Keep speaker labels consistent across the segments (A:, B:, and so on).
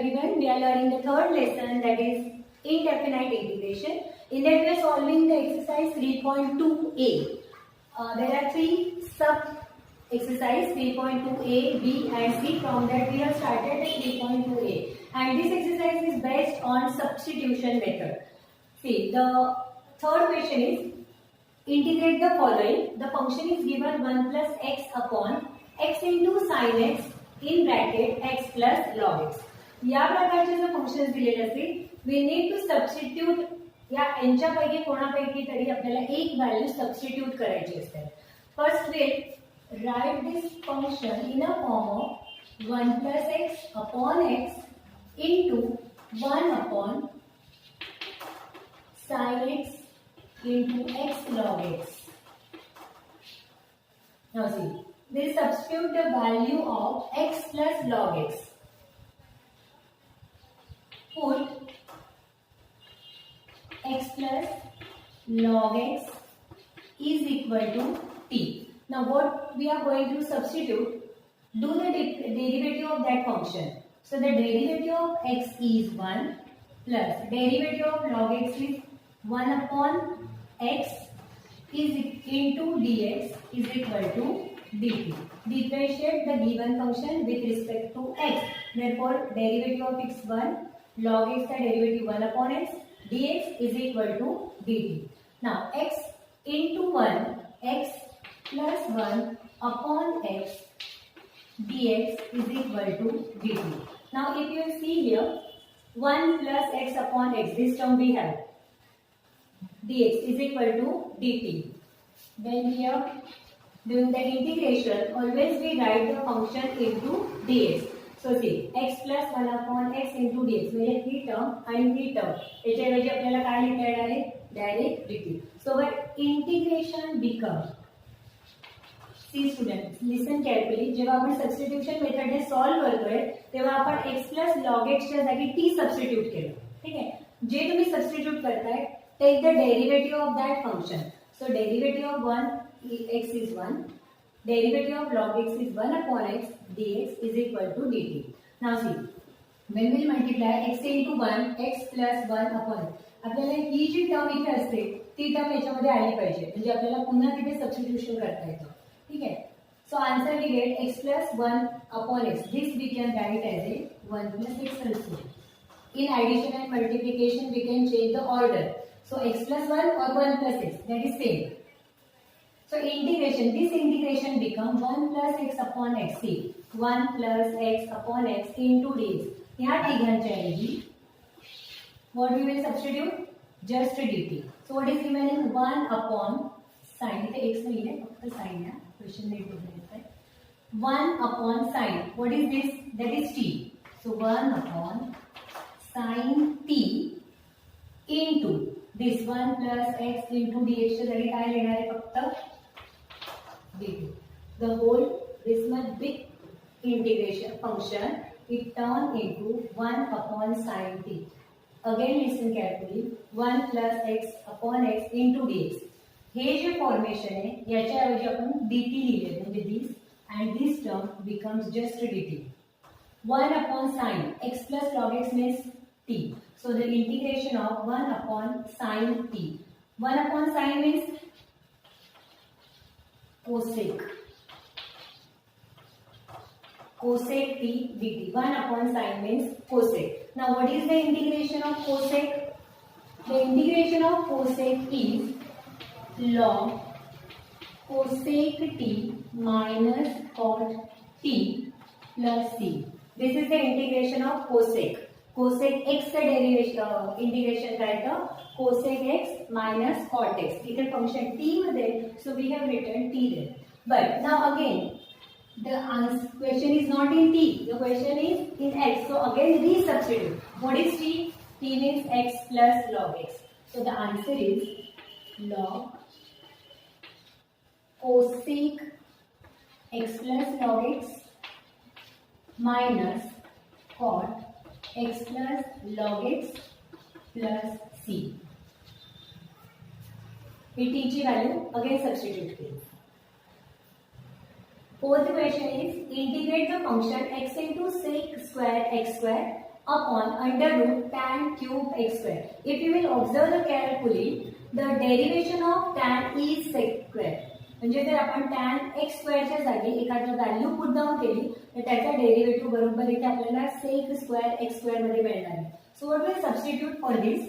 A: everyone. We are learning the third lesson, that is indefinite integration. In that we are solving the exercise 3.2a. There are three sub exercise 3.2a, b and c. From that we have started the 3.2a, and this exercise is based on substitution method. See, the third question is integrate the following. The function is given 1 plus x upon x into sin x in bracket x plus log x. या प्रकारचे जर functions दिलेले असतील, we need to substitute या यांच्यापैकी कोणापैकी तरी आपल्याला एक value substitute करायची असते. First will write this function in a form of 1 plus x upon x into 1 upon sin x into x log x. Now see, they substitute the value of x plus log x. Put x plus log x is equal to t. Now what we are going to substitute? Do the derivative of that function. So the derivative of x is 1 plus derivative of log x is 1 upon x is into dx is equal to dt. Differentiate the given function with respect to x. Therefore, derivative of x 1, log x का derivative 1 upon x, dx is equal to dt. Now, x into 1, x plus 1 upon x dx is equal to dt. Now, if you see here, 1 plus x upon x, this term we have, dx is equal to dt. When we are doing the integration, always we write the function into dx. So see, x plus 1 upon x into dx म्हणजे ही term आणि ही term याच्याऐवजी आपल्याला काय लिहिता येणार आहे? Direct dt. So but integration becomes, see students, listen carefully, जेव्हा आपण substitution method ने सॉल्व करतोय तेव्हा आपण x plus log x च्या जागी t सबस्टिट्यूट केलं. ठीक आहे, जे तुम्ही सबस्टिट्यूट करताय, take the derivative of that function. So derivative of 1 x is 1, derivative of log x is 1 upon x dx is equal to dt. Now see, when we multiply x into 1, x plus 1 upon x, आपल्याला ही जी term इथे असते ती term याच्यामध्ये आली पाहिजे, म्हणजे आपल्याला पुन्हा तिथे सबस्टिट्यूशन करता येतं. ठीक आहे, so answer we get x plus 1 upon x. This we can write as a 1 plus x also. In addition and multiplication we can change the order. So x plus 1 or 1 plus x, that is same. So integration, this integration become 1 plus x upon x. See, 1 plus x upon x into dx. ह्या तिघांच्या ऐवजी what we will substitute? Just dt. So what is remaining? 1 upon sin. इथे x नाही आहे, फक्त sin आहे. Question NEET बघायचं आहे. 1 upon sin. What is this? That is t. So 1 upon sin t into this 1 plus x into dx च्या जागी काय लिहिणार आहे? फक्त dt. The whole this much big integration function it turn into 1 upon sin t. Again listen carefully. 1 plus x upon x into dx. Hey J formation आहे याच्याऐवजी आपण dt लिहिले, म्हणजे this and this term becomes just dt. 1 upon sin x plus log x means t. So the integration of 1 upon sin t. 1 upon sin means cosec. Cosec t dt. 1 upon sin means cosec. Now what is the integration of cosec? The integration of cosec is log cosec t minus cot t plus c. This is the integration of cosec. Cosec x चा derivation integration करायचं, cosec x minus cot x. इथे function t मध्ये, so we have written t there. But now again the question is not in t, the question is in x. So again resubstitute. What is t? T means x plus log x. So the answer is log cosec x plus log x minus cot x plus log x plus c. He t ची value again substitute केली. Fourth question is integrate the function x into sec square x square upon under root tan cube x square. If you will observe carefully, the derivation of tan is sec square. म्हणजे जर आपण tan x स्क्वेअरच्या जागी एखादी value put down केली तर त्याचा derivative बरोबर इथे आपल्याला sec स्क्वेअर x स्क्वेअर मध्ये मिळणार आहे. So what will substitute for this?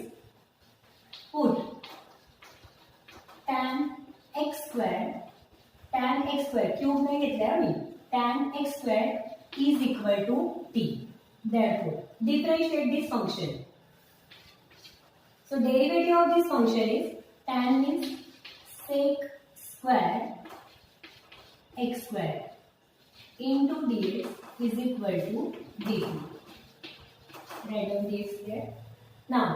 A: Put tan x square cube नाही घेतलाय मी, tan x square is equal to t. Therefore, differentiate this function. So derivative of this function is tan means sec square x square into dx is equal to dt. Write down dx there. Now,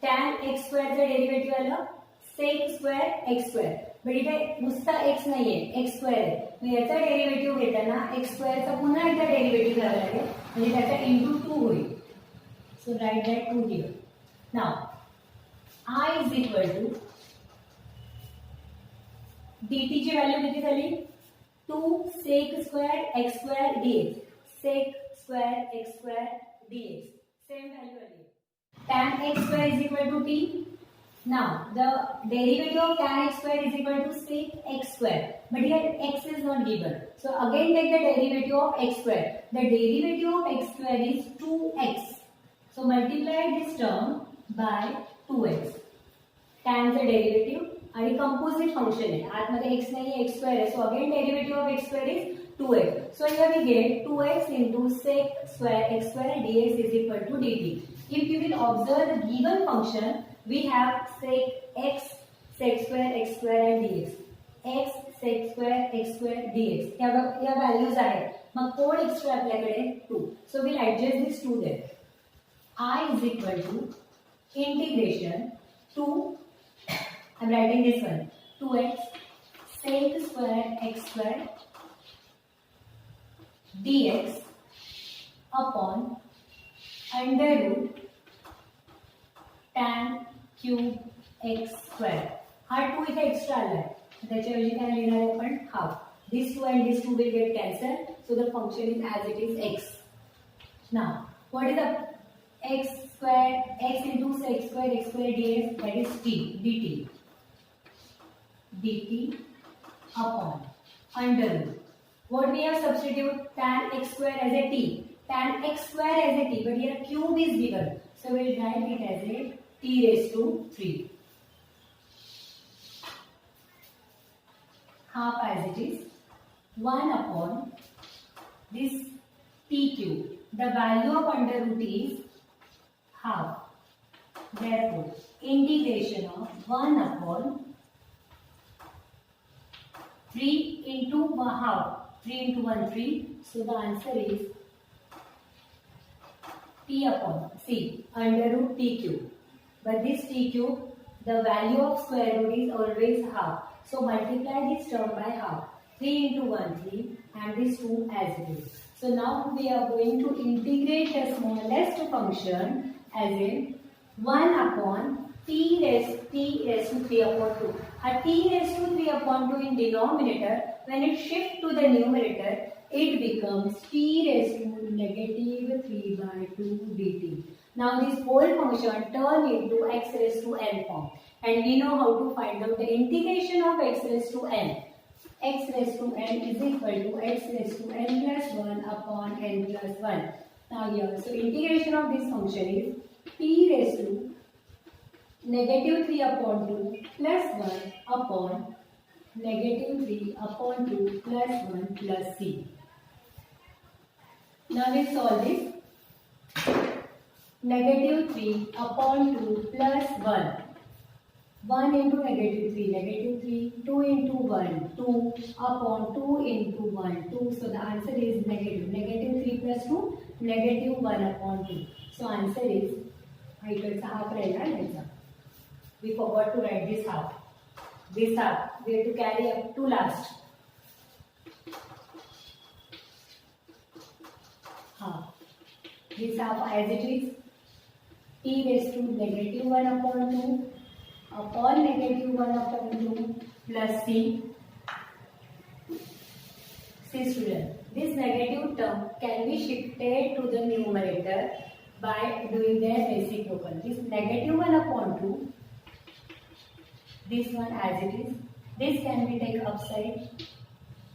A: tan x square चा derivative आला sec square x square. पण इथे नुसता x नाहीये, x square आहे. मग याचा derivative घेताना x स्क्वेअरचा पुन्हा एकदा डेरिव्हेटिव्ह घ्यावा लागेल, म्हणजे त्याचा इंटू 2 होईल. So right that 2 here. Now I is equal to dt ची व्हॅल्यू किती झाली? 2 sec square x square dx. sec square x square dx. Same value आली. tan x square is equal to t. Now the derivative of tan x square is equal to sec x square, but here x is not given. So again take the derivative of x square. The derivative of x square is 2x. So multiply this term by 2x. Tan चा derivative आणि composite function आहे. आतमध्ये x नाही x square आहे. So again derivative of x square is 2x. So here we get 2x into sec square x square dx is equal to dt. If you will observe the given function, we have sec square x square and dx. x sec square x square dx. या values आहेत. मग कोण extra आपल्याकडे 2. So we'll adjust this 2 there. I is equal to integration 2. I'm writing this one. 2x sec square x square dx upon under root tan cube x square. हा 2 इथे extra आलाय, त्याच्याऐवजी काय लिहिणार आहे आपण? Half. This 2 and this 2 will get cancelled, so the function is as it is x. Now, what is the x square? X into sec square x square dx, that is t dt. dt upon under root. What we have substitute? Tan x square as a t. Tan x square as a t, but here cube is given, so we'll write it as a t raised to 3. Half as it is 1 upon this t cube. The value of under root is half. Therefore, integration of 1 upon 3 into half. 3 into 1 3. So the answer is t upon c under root t cube. But this t cube, the value of square root is always half. So multiply this term by half. 3 into 1 3 and this 2 as it is. So now we are going to integrate the smallest function as in 1 upon t raised to 3 upon 2. A t raised to 3 upon 2 in denominator, when it shifts to the numerator, it becomes t raised to negative 3 by 2 dt. Now this whole function turn into x raised to n form, and we know how to find out the integration of x raised to n. X raised to n is equal to x raised to n plus 1 upon n plus 1. Now here, so integration of this function is t raised to negative 3 upon 2 plus 1 upon negative 3 upon 2 plus 1 plus c. Now we solve this. Negative 3 upon 2 plus 1. 1 into negative 3, 2 into 1, 2 upon 2 into 1, 2. So the answer is negative. Negative 3 plus 2, negative 1 upon 2. So answer is, इकडचा half राहिला याचा. We forgot to write this half. This half, we have to carry up to last. This half as it is, t raised to negative 1 upon 2 upon negative 1 upon 2 plus c. See student, this this negative term can be shifted to the numerator by doing their reciprocal. This negative 1 upon 2, this one as it is, this can be taken upside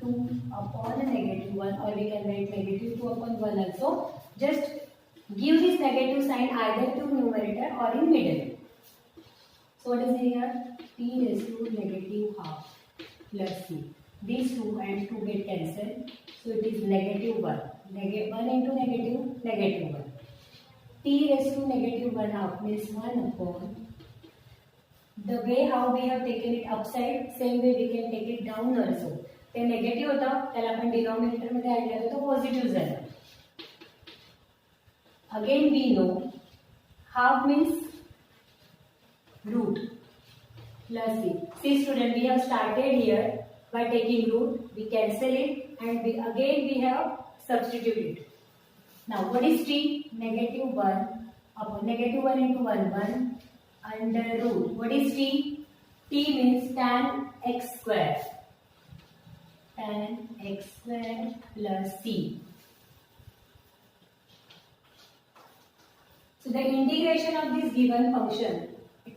A: 2 upon a negative 1, or we can write negative 2 upon 1 also. Just give this negative sign either to numerator or in middle. So what is here? T raised to negative half plus c. These 2 and 2 get cancelled. So it is negative 1. 1 into negative, negative 1. T raised to negative 1 half means 1 upon. The way how we have taken it upside, same way we can take it down also. ते negative होतं, त्याला आपण denominator मध्ये आणलं तर तो positive झाला. Again we know half means root plus c. See student, we have started here by taking root, we cancel it, and we have substituted. Now what is t? Negative 1 upon negative 1 into 1 1 under root. What is t? T means tan x square. Tan x square plus c. So the integration of this given function,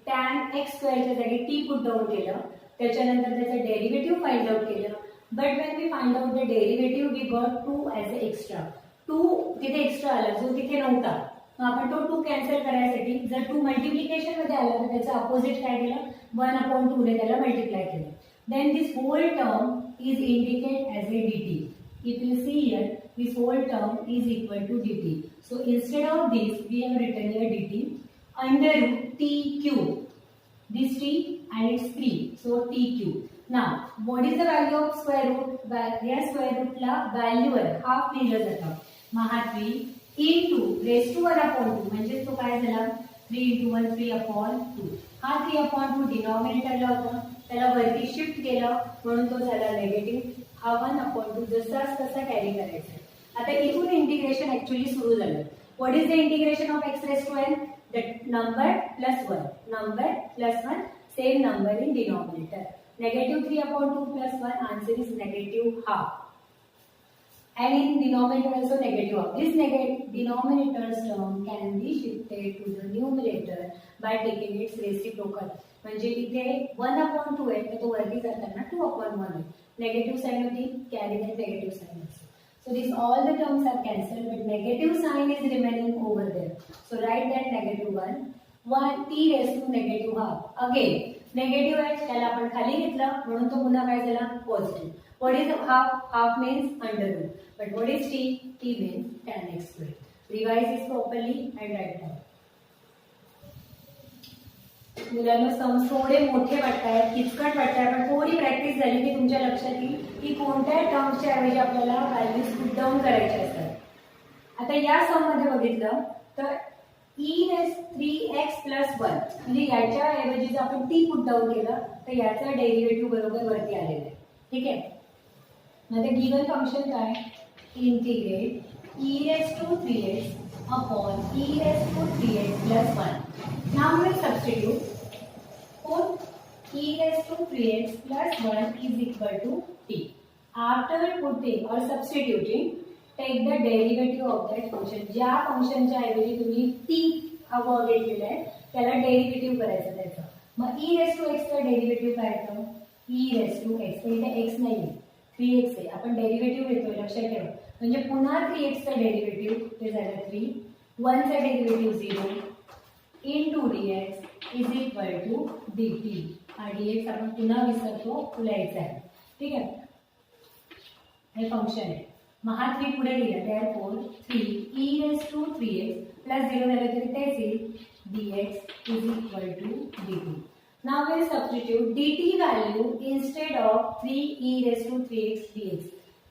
A: tan x square च्या जागी t put down केलं, त्याच्यानंतर त्याचं derivative find out केलं. But when we find out the derivative we got 2 as a extra. 2 तिथे extra आला जो तिथे नव्हता. मग आपण तो 2 कॅन्सल करायसाठी जर 2 मल्टिप्लिकेशन मध्ये आला तर त्याचं अपोजिट काय केलं, 1/2 ने त्याला मल्टिप्लाय केलं. Then this whole term is indicated as a dt. If you see here, this whole term is equal to dt. So instead of this, we have written here dt under root t cube. This t and it's 3, so t cube. Now, what is the value of square root? Here square root ला value आहे, half दिलं जातं. मग हा 3 into raised to 1/2 म्हणजे तो काय झाला, 3 into 1 3/2. हा 3/2 डिनॉमिनेटरला होता, त्याला वरती शिफ्ट केलं म्हणून तो झाला निगेटिव्ह. हा 1/2 जसाच तसा कॅरी करायचा. आता इथून इंटिग्रेशन ऍक्च्युअली सुरू झालं. What is the integration of x raised to n? The number plus 1, number plus 1, same number in denominator. Negative 3/2 plus 1, answer is negative half. And in denominator also negative half. This denominator's term can be shifted to the numerator by taking its reciprocal. म्हणजे इथे 1/2 आहे तर तो वरती जाताना 2/1 आहे. Negative sign होती, carry that negative sign. So these all the terms are cancelled, but negative sign is remaining over there. So write that negative 1 t raised to negative half. Again negative आहे त्याला आपण खाली घेतलं म्हणून तो पुन्हा काय झाला, positive. What is half? Half means under root. But what is t? T means tan x square. Revise this properly and write down. मुलांना सम थोडे मोठे वाटतात, किचकट वाटतात, पण थोडी प्रॅक्टिस झाली की तुमच्या लक्षात येईल की कोणत्या टर्म्सच्या ऐवजी आपल्याला व्हॅल्यूज पुट डाऊन करायचे असतात. आता या सम मध्ये बघितलं तर e raised 3x plus 1 म्हणजे याच्या ऐवजी जर आपण t पुट डाऊन केलं तर याचा डेरिव्हेटिव्ह बरोबर वरती आलेला आहे. ठीक आहे. मग ते गिवन फंक्शन काय, integrate e raised to 3x upon e raised to 3x plus 1. Now we will substitute. Put e raised to 3x plus 1 is equal to t. After putting or substituting, take the derivative of that function. ज्या फंक्शनच्या ऐवजी तुम्ही t हवं घेतलेलं आहे त्याला derivative करायचं त्याचं. मग e raised to x चा डेरिव्हेटिव्ह काय येतं, e raised to x. तर इथे x नाही, 3x आहे. आपण डेरिव्हेटिव्ह घेतोय, लक्षात ठेवा. म्हणजे पुन्हा 3x चा डेरिव्हेटिव्ह ते झालं 3, 1 चा derivative 0 into dx is equal to dt. हा dx आपण पुन्हा विसरतो, लिहायचा आहे. ठीक आहे. हे फंक्शन आहे. मग हा 3 पुढे लिहिला, therefore 3 e raised to 3x plus 0 झालं तरी तेच येईल, dx is equal to dt. Now we will substitute dt value instead of 3 e raised to 3x dx.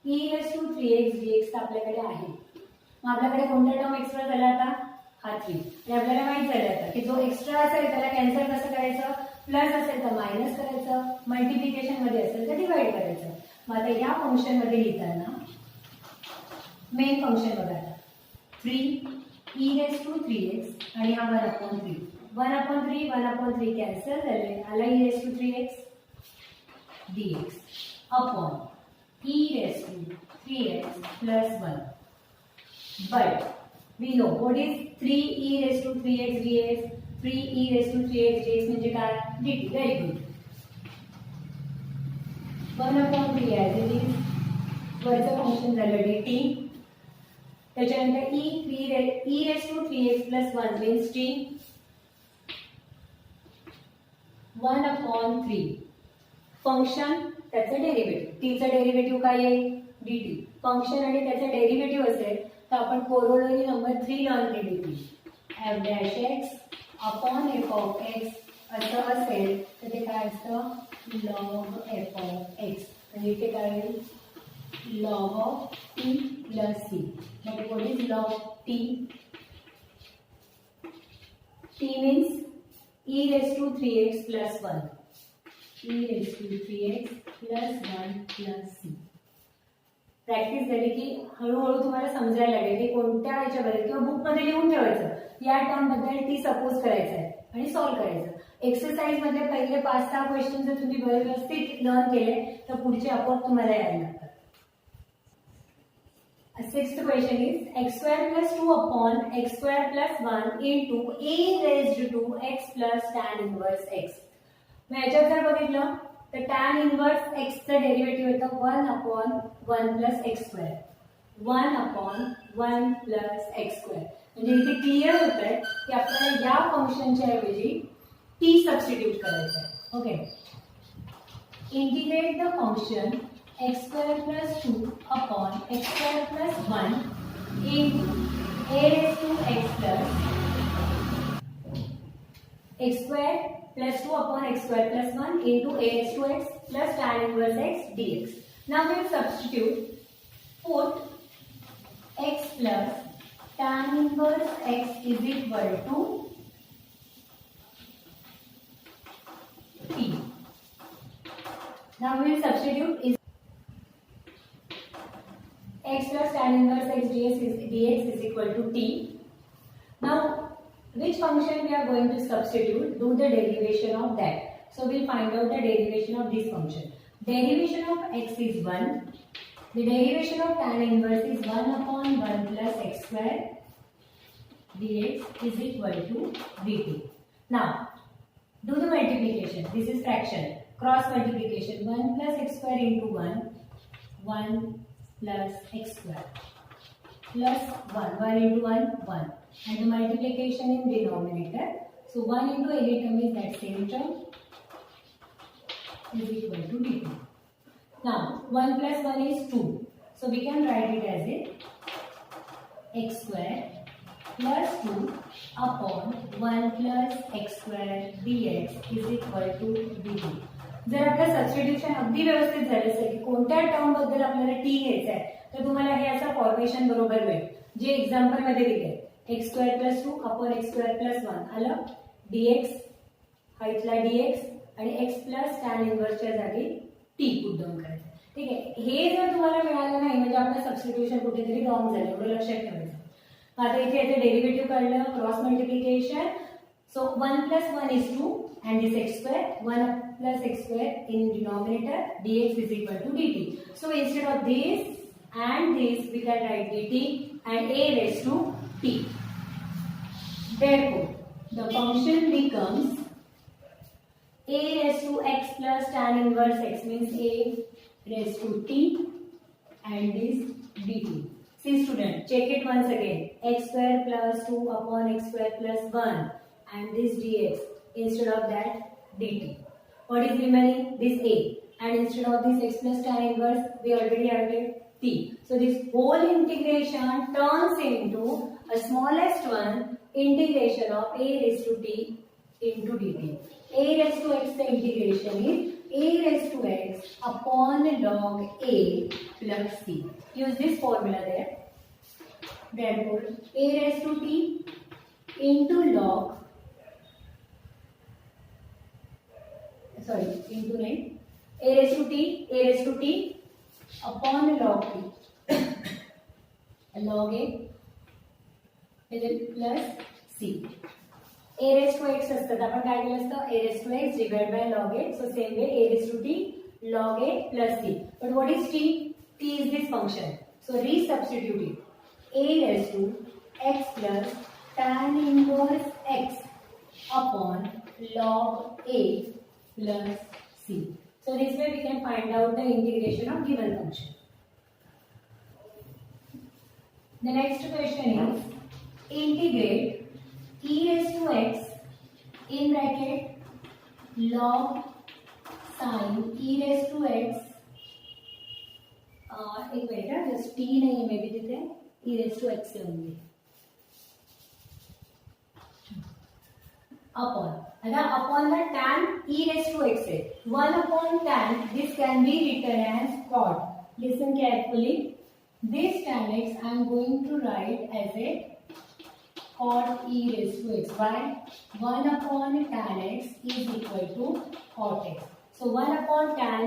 A: e raised to 3x dx आपल्याकडे आहे. मग आपल्याकडे कोणता टर्म एक्स्ट्रा झाला आता, हा 3. आणि आपल्याला माहित झालं आता की जो एक्स्ट्रा असेल त्याला कॅन्सल कसं करायचं, प्लस असेल तर मायनस करायचं, मल्टिप्लिकेशन मध्ये असेल तर डिवाइड करायचं. मग आता या फंक्शन मध्ये लिहिताना मेन फंक्शन बघा आता 3 e raised to 3x आणि हा 1/3. 1/3 कॅन्सल झाले, आला e raised to 3x dx upon e raised to 3x plus 1. But we know what is 3e raised to 3x dx. 3e raised to 3x dx म्हणजे काय? dt. Very good. 1/3 as it is. वरचं function झालं dt. त्याच्यानंतर e raised to 3x plus 1 means t. 1/3 function त्याचं derivative. t चं derivative काय आहे? dt. Function आणि त्याचं डेरिव्हेटिव्ह असेल तर आपण कोरोलरी नंबर 3 लर्न केली होती. f dash x upon f of x असं असेल तर ते काय असतं? log f of x. म्हणजे इथे काय होईल? log of t plus c. Mug what is log t? t means e raised to 3x plus 1. e raised to 3x plus 1 plus c. Practice झाली की हळूहळू तुम्हाला समजायला लागेल की कोणत्या ह्याच्याबद्दल किंवा बुकमध्ये लिहून ठेवायचं. या टर्म बद्दल ती सपोज करायचं आहे आणि सॉल्व्ह करायचं. एक्सरसाइज मध्ये पहिले 5-6 क्वेश्चन जर तुम्ही व्यवस्थित लर्न केले तर पुढचे आपोआप तुम्हाला यायला लागतात. Sixth question is x square plus 2 upon x square plus 1 into a raised to x plus tan inverse x. मग याच्यात जर बघितलं तर tan inverse x चं डेरिव्हेटिव्ह येतं 1/1 plus x square. 1/1 plus x square. म्हणजे इथे क्लिअर होतंय की आपल्याला या फंक्शनच्या ऐवजी t सबस्टिट्यूट करायचं आहे. Okay. Integrate the function x square plus 2 upon x square plus 1 into a raised to x plus x square plus 2 upon x square plus 1 into a raised to x plus tan inverse x dx. Now we will substitute. Put x plus tan inverse x is equal to t. Now we will substitute x plus tan inverse x dx is equal to t. Now, which function we are going to substitute? Do the derivation of that. So, we will find out the derivation of this function. Derivation of x is 1. The derivation of tan inverse is 1/1 plus x square dx is equal to dt. Now, do the multiplication. This is fraction. Cross multiplication. 1 plus x square into 1. 1 plus x square plus 1. 1 into 1, 1. And the multiplication in denominator. So 1 into any term is that same term is equal to dt. Now 1 plus 1 is 2. So we can write it as a x square plus 2 upon 1 plus x square dx is equal to dt. जर आपलं substitution अगदी व्यवस्थित झालं असेल की कोणत्या term बद्दल आपल्याला टी घ्यायचं आहे तर तुम्हाला हे असं फॉर्मेशन बरोबर मिळेल जे एक्झाम्पल मध्ये दिले. X square plus 2 upon x square plus 1 आलं. डीएक्स हा इथला डीएक्स आणि एक्स प्लस टॅन इनव्हर्सच्या जागी टी पुट डाऊन करायचं. ठीक आहे. हे जर तुम्हाला मिळालं नाही म्हणजे आपलं सबस्टिट्यूशन कुठेतरी रॉंग झालं एवढं लक्षात ठेवायचं. आता इथे याचं डेरिव्हेटिव्ह काढलं cross multiplication. So 1 plus 1 is 2 and this x square 1 plus x square in denominator dx is equal to dt. So instead of this and this we can write dt and a raised to t. Therefore the function becomes a raised to x plus tan inverse x means a raised to t and this dt. See student, check it once again. X square plus 2 upon x square plus 1 and this dx instead of that dt. What is remaining? This a, and instead of this x plus tan inverse we already added t. So this whole integration turns into a smallest one integration of a raised to t into dt. A raised to x the integration is a raised to x upon log a plus c. Use this formula there. Therefore a raised to t into log into a raised to t upon log t log a plus c. a raised to x असतं आपण काय केलं असतं a raised to x divided by log a. So same way a raised to t log a plus c. But what is t? t is this function. So resubstitute it. A raised to x plus tan inverse x upon log a plus c. So this way we can find out the integration of given function. The next question is integrate e raised to x in bracket log sin e raised to x एक minute just t नहीं है मे भी देते हैं e raised to x से होंगे upon the tan e raised to x है 1 upon tan this can be written as cot. Listen carefully. This tan x I am going to write as a cot e raised to x. Why? 1 upon tan x is equal to cot x. So 1 upon tan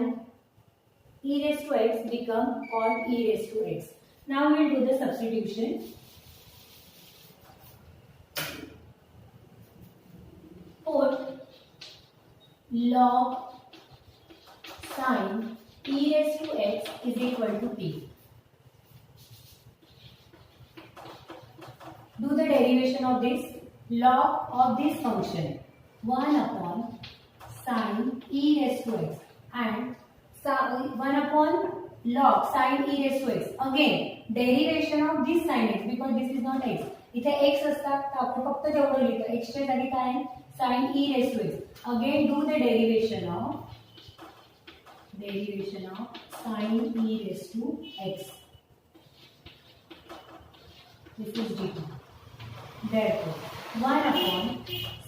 A: e raised to x become cot e raised to x. Now we will do the substitution. Put log sin e raised to x is equal to t. Do the derivation of this log of this function 1 upon sin e raised to x and 1 upon log sin e raised to x. Again derivation of this sin x because this is not x. इथे x असतात तर आपण फक्त जेवढं लिहितो x च्या जागी काय आहे sin e raised to x. Again do the derivation of sin e raised to x. This is dt. Therefore 1 upon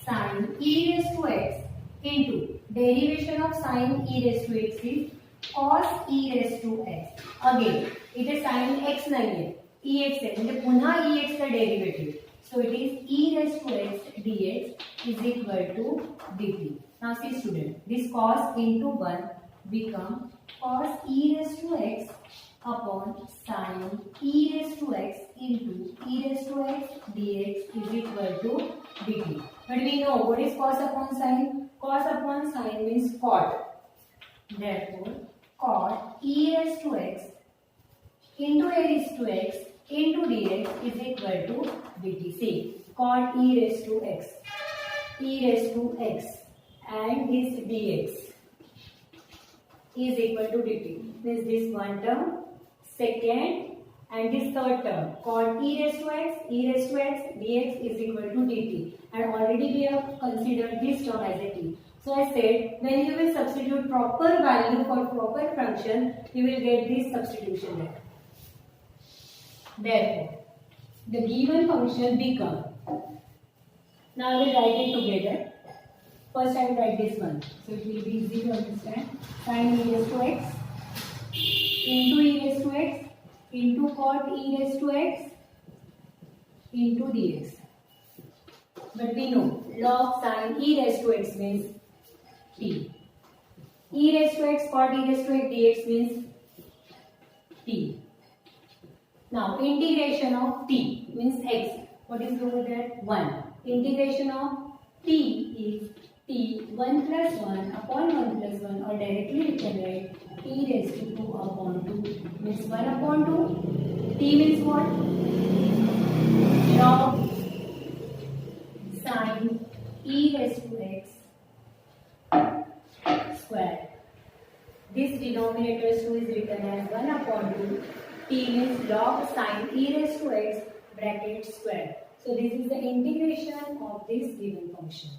A: sin e raised to x into derivation of sin e raised to x is cos e raised to x. Again इथे sin x नाहीये ex आहे म्हणजे पुन्हा ex चा derivative. So it is e raised to x dx is equal to dt. Now see student, this cos into 1 become cos e raised to x upon sin e raised to x into e raised to x dx is equal to dt. But we know what is cos upon sin? Cos upon sin means cot. Therefore cot e raised to x into a raised to x into dx is equal to dt. See, cot e raised to x and this dx is equal to dt. Means this one term, second and this third term, cot e raised to x dx is equal to dt. And already we have considered this term as a t. So I said when you will substitute proper value for proper function, you will get this substitution there. Therefore, the given function become. Now I will write it together. First I will write this one, so it will be easy to understand. Sin e raised to x into e raised to x into cot e raised to x into dx. But we know log sin e raised to x means t. E raised to x cot e raised to x dx means t. Now integration of t means x. What is over there? 1. Integration of t is t 1 plus 1 upon 1 plus 1, or directly we can write t raised to 2 upon 2 means 1 upon 2. T means what? Log sin e raised to x square. This denominator 2 is written as 1 upon 2. T means log sin e raised to x bracket square. So this is the integration of this given function.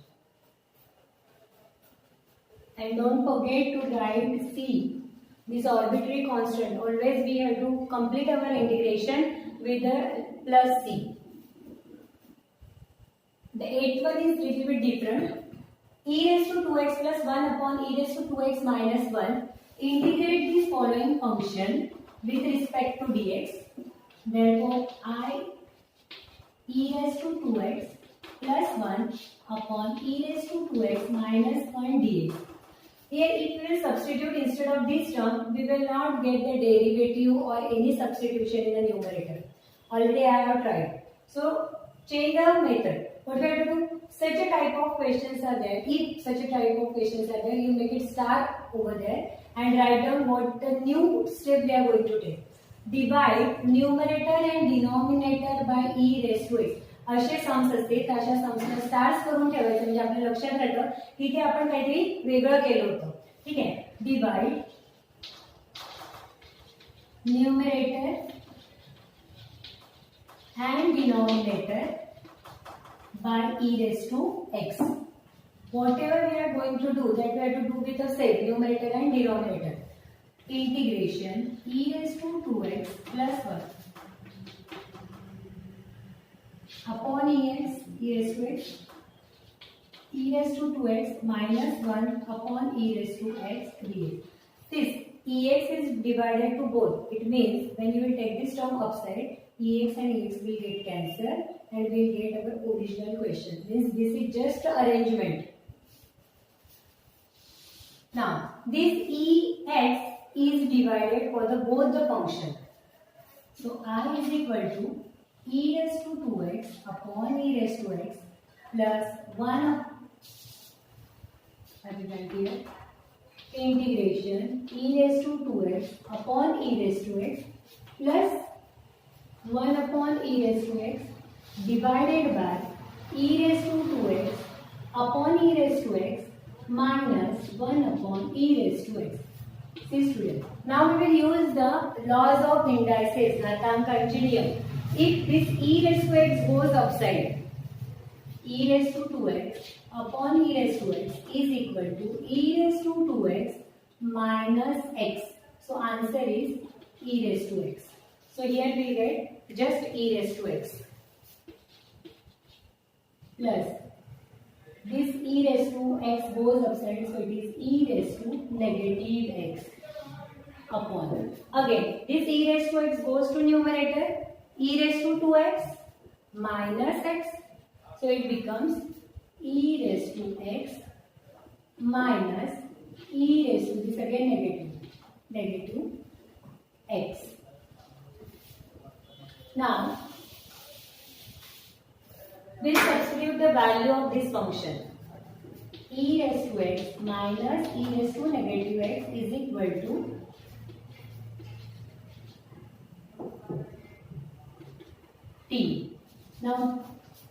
A: And don't forget to write c, this arbitrary constant. Always we have to complete our integration with the plus c. The eighth one is little bit different. E raised to 2x plus 1 upon e raised to 2x minus 1. Integrate this following function with respect to dx. Therefore I e raised to 2x plus 1 upon e raised to 2x minus 1 dx. Here if we will substitute instead of this term, we will not get the derivative or any substitution in the numerator. Already I have tried. So change the method. What we have to do? Such a type of questions are there. If such a type of questions are there, you make it star over there and write down what the new step we are going to take. Divide numerator and denominator by e raised to x. असे sums असते, अशा सम्सला stars करून ठेवायचं म्हणजे आपल्या लक्षात राहतं की इथे आपण काहीतरी वेगळं केलं होतं. ठीक आहे. Divide numerator and denominator by e raised to x. Whatever we are going to do, that we have to do with the same numerator and denominator. Integration e raised to 2x plus 1 upon ex, e raised to x, e raised to 2x minus 1 upon e raised to x dx. This ex is divided to both. It means when you will take this term upside, ex and ex will get cancelled and we will get our original question. Means this is just arrangement. Now this ex is divided for the both the function. So I is equal to e raised to 2x upon e raised to x plus 1 integration e raised to 2x upon e raised to x plus 1 upon e raised to x divided by e raised to 2x upon e raised to x minus 1 upon e raised to x. See students, now we will use the laws of indices, घातांकांचे नियम. If this e raised to x goes upside, e raised to 2x upon e raised to x is equal to e raised to 2x minus x. So answer is e raised to x. So here we get just e raised to x plus this e raised to x goes upside, so it is e raised to negative x upon. Again this e raised to x goes to numerator, e raised to 2x minus x, so it becomes e raised to x minus e raised to this again negative x. Now we'll substitute the value of this function. E raised to x minus e raised to negative x is equal to t. Now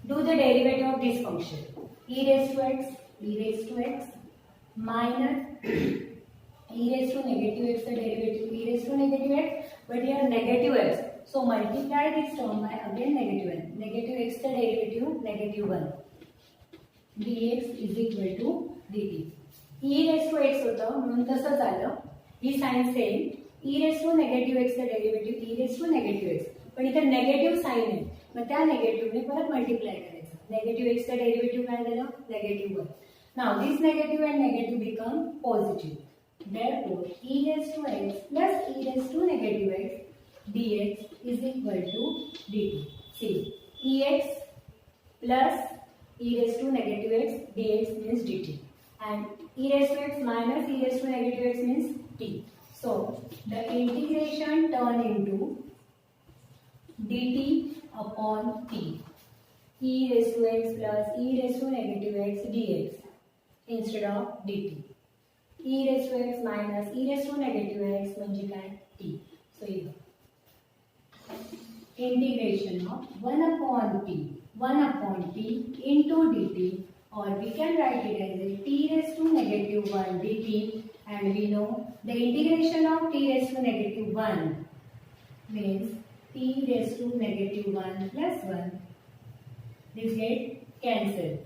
A: do the derivative of this function. E raised to x minus e raised to negative x, the derivative e raised to negative x, but here negative x. So multiply this term by again negative 1. Negative x the derivative negative 1. dx is equal to dt. e raised to x होतं म्हणून तसंच आलं. ही sine same. e raised to negative x the derivative e raised to negative x. पण इथे negative sign आहे. मग त्या नेगेटिव्हने परत मल्टिप्लाय करायचं. नेगेटिव्ह x चं डेरिव्हेटिव्ह काय झालं? Negative 1. Now this negative and negative become positive. Therefore e raised to x plus e raised to negative x dx is equal to dt. See, ex plus e raised to negative x dx means dt, and e raised to x minus e raised to negative x means t. So the integration turn into dt upon t. E raised to x plus e raised to negative x dx instead of dt. E raised to x minus e raised to negative x म्हणजे काय? t. So here integration of 1 upon t into dt, or we can write it as a t raised to negative 1 dt, and we know the integration of t raised to negative 1 means t raised to negative 1 plus 1. This get cancelled.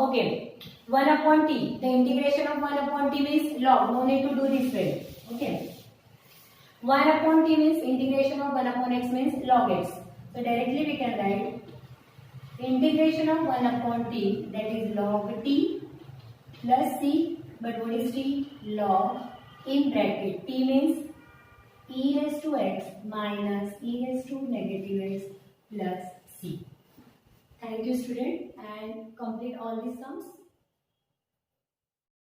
A: Okay, 1 upon t, the integration of 1 upon t means log, no need to do this way. Okay, 1 upon t means integration of 1 upon x means log x. So directly we can write integration of 1 upon t, that is log t plus c, but what is t? Log in bracket t means e raised to x minus e raised to negative x plus c. Thank you student, and complete all these sums.